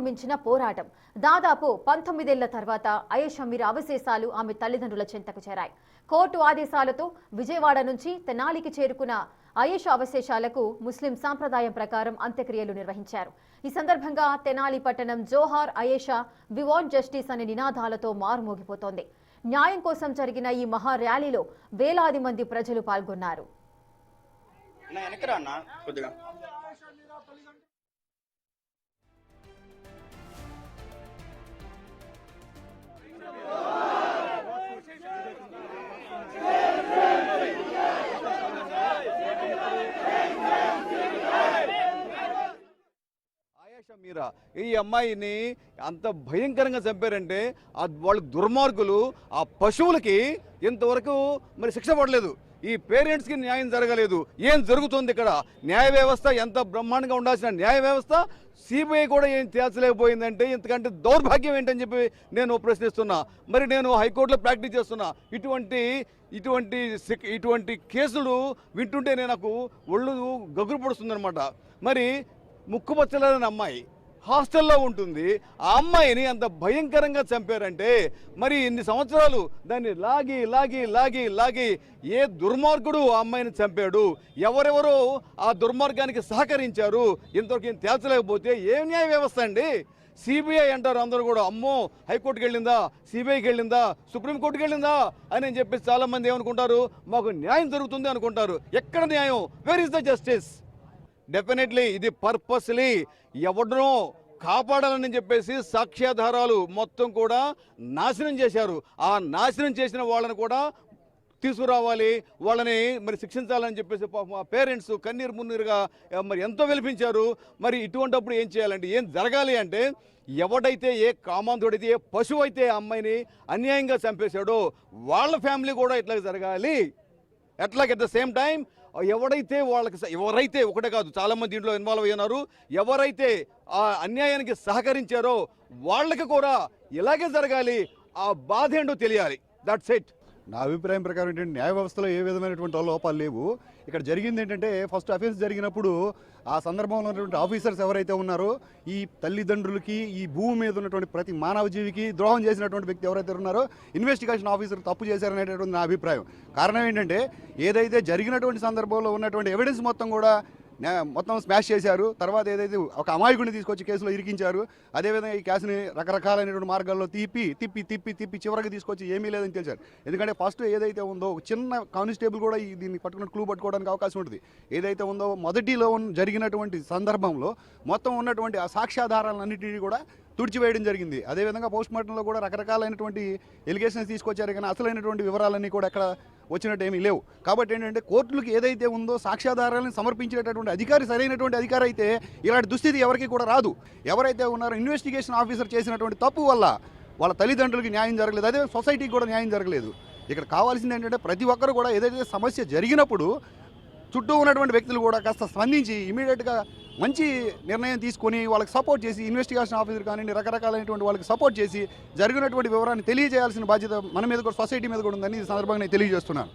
మించిన పోరాటం. దాదాపు 19 ఏళ్ల తర్వాత అయేషా మీరా అవశేషాలు ఆమె తల్లిదండ్రుల చెంతకు చేరాయి. కోర్టు ఆదేశాలతో విజయవాడ నుంచి తెనాలికి చేరుకున్న అయేషా అవశేషాలకు ముస్లిం సాంప్రదాయం ప్రకారం అంత్యక్రియలు నిర్వహించారు. ఈ సందర్భంగా తెనాలి పట్టణం జోహార్ అయేషా వి వాంట్ జస్టిస్ అనే నినాదాలతో మారుమోగిపోతోంది. న్యాయం కోసం జరిగిన ఈ మహా ర్యాలీలో వేలాది మంది ప్రజలు పాల్గొన్నారు. మీరా ఈ అమ్మాయిని అంత భయంకరంగా చంపారంటే వాళ్ళు దుర్మార్గులు. ఆ పశువులకి ఇంతవరకు మరి శిక్ష పడలేదు. ఈ పేరెంట్స్కి న్యాయం జరగలేదు. ఏం జరుగుతుంది ఇక్కడ? న్యాయ వ్యవస్థ ఎంత బ్రహ్మాండంగా ఉండాల్సిన న్యాయ వ్యవస్థ సిబిఐ కూడా ఏం తేల్చలేకపోయిందంటే ఇంతకంటే దౌర్భాగ్యం ఏంటని చెప్పి నేను ప్రశ్నిస్తున్నా. మరి నేను హైకోర్టులో ప్రాక్టీస్ చేస్తున్నా. ఇటువంటి కేసులు వింటుంటే నాకు ఒళ్ళు గగురు పడుతుందన్నమాట. మరి ముక్కుపచ్చలని అమ్మాయి హాస్టల్లో ఉంటుంది. ఆ అమ్మాయిని అంత భయంకరంగా చంపారంటే మరి ఇన్ని సంవత్సరాలు దాన్ని లాగి లాగి లాగి లాగి ఏ దుర్మార్గుడు ఆ అమ్మాయిని చంపాడు? ఎవరెవరో ఆ దుర్మార్గానికి సహకరించారు? ఇంతవరకు ఏం తేల్చలేకపోతే ఏం న్యాయ వ్యవస్థ అండి? సిబిఐ అంటారు అందరూ కూడా. అమ్మో, హైకోర్టుకి వెళ్ళిందా, సిబిఐకి వెళ్ళిందా, సుప్రీంకోర్టుకి వెళ్ళిందా అని చెప్పేసి చాలామంది ఏమనుకుంటారు, మాకు న్యాయం జరుగుతుంది అనుకుంటారు. ఎక్కడ న్యాయం? Where is the justice? Definitely ఇది పర్పస్లీ ఎవడనో కాపాడాలని చెప్పేసి సాక్ష్యాధారాలు మొత్తం కూడా నాశనం చేశారు. ఆ నాశనం చేసిన వాళ్ళని కూడా తీసుకురావాలి, వాళ్ళని మరి శిక్షించాలని చెప్పేసి మా పేరెంట్స్ కన్నీరు మున్నీరుగా మరి ఎంతో వెలిపించారు. మరి ఇటువంటిప్పుడు ఏం చేయాలంటే, ఏం జరగాలి అంటే, ఎవడైతే ఏ కామాంధుడైతే ఏ పశువు అయితే ఆ అమ్మాయిని అన్యాయంగా చంపేశాడో వాళ్ళ ఫ్యామిలీ కూడా ఇట్లా జరగాలి. అట్లాగే అట్ ద సేమ్ టైం ఎవరైతే ఒకటే కాదు, చాలామంది దీంట్లో ఇన్వాల్వ్ అయ్యారు, ఎవరైతే ఆ అన్యాయానికి సహకరించారో వాళ్ళకి కూడా ఇలాగే జరగాలి. ఆ బాధ ఏంటో తెలియాలి. That's it. నా అభిప్రాయం ప్రకారం ఏంటంటే, న్యాయ వ్యవస్థలో ఏ విధమైనటువంటి లోపాలు లేవు. ఇక్కడ జరిగింది ఏంటంటే, ఫస్ట్ అఫెన్స్ జరిగినప్పుడు ఆ సందర్భంలో ఉన్నటువంటి ఆఫీసర్స్ ఎవరైతే ఉన్నారో ఈ తల్లిదండ్రులకి, ఈ భూమి మీద ఉన్నటువంటి ప్రతి మానవ జీవికి ద్రోహం చేసినటువంటి వ్యక్తి ఎవరైతే ఉన్నారో ఇన్వెస్టిగేషన్ ఆఫీసర్ తప్పు చేశారనేటటువంటి నా అభిప్రాయం. కారణం ఏంటంటే, ఏదైతే జరిగినటువంటి సందర్భంలో ఉన్నటువంటి ఎవిడెన్స్ మొత్తం కూడా స్మాష్ చేశారు. తర్వాత ఏదైతే ఒక అమాయకుడిని తీసుకొచ్చి కేసులో ఇరికించారు, అదేవిధంగా ఈ కేసుని రకరకాలైనటువంటి మార్గాల్లో తిప్పి తిప్పి తిప్పి తిప్పి చివరికి తీసుకొచ్చి ఏమీ లేదని తెలిసారు. ఎందుకంటే ఫస్ట్ ఏదైతే ఉందో చిన్న కానిస్టేబుల్ కూడా దీన్ని పట్టుకుని క్లూ పట్టుకోవడానికి అవకాశం ఉంటుంది. ఏదైతే ఉందో మొదటిలో జరిగినటువంటి సందర్భంలో మొత్తం ఉన్నటువంటి ఆ సాక్ష్యాధారాలన్నింటినీ కూడా తుడిచివేయడం జరిగింది. అదేవిధంగా పోస్ట్ మార్టంలో కూడా రకరకాలైనటువంటి ఎలిగేషన్స్ తీసుకొచ్చారు, కానీ అసలైనటువంటి వివరాలన్నీ కూడా ఎక్కడ వచ్చినట్టు ఏమీ లేవు. కాబట్టి ఏంటంటే, కోర్టులకు ఏదైతే ఉందో సాక్ష్యాధారాలను సమర్పించేటటువంటి అధికారి సరైనటువంటి అధికారి అయితే ఇలాంటి దుస్థితి ఎవరికి కూడా రాదు. ఎవరైతే ఉన్నారో ఇన్వెస్టిగేషన్ ఆఫీసర్ చేసినటువంటి తప్పు వల్ల వాళ్ళ తల్లిదండ్రులకి న్యాయం జరగలేదు, అదే సొసైటీకి కూడా న్యాయం జరగలేదు. ఇక్కడ కావాల్సింది ఏంటంటే, ప్రతి ఒక్కరు కూడా ఏదైతే సమస్య జరిగినప్పుడు చుట్టూ ఉన్నటువంటి వ్యక్తులు కూడా కాస్త స్పందించి ఇమీడియట్గా మంచి నిర్ణయం తీసుకొని వాళ్ళకి సపోర్ట్ చేసి, ఇన్వెస్టిగేషన్ ఆఫీసర్ కానీ రకరకాలైనటువంటి వాళ్ళకి సపోర్ట్ చేసి జరిగినటువంటి వివరాన్ని తెలియజేయాల్సిన బాధ్యత మన మీద కూడా, సొసైటీ మీద కూడా ఉందని ఈ సందర్భంగా నేను తెలియజేస్తున్నాను.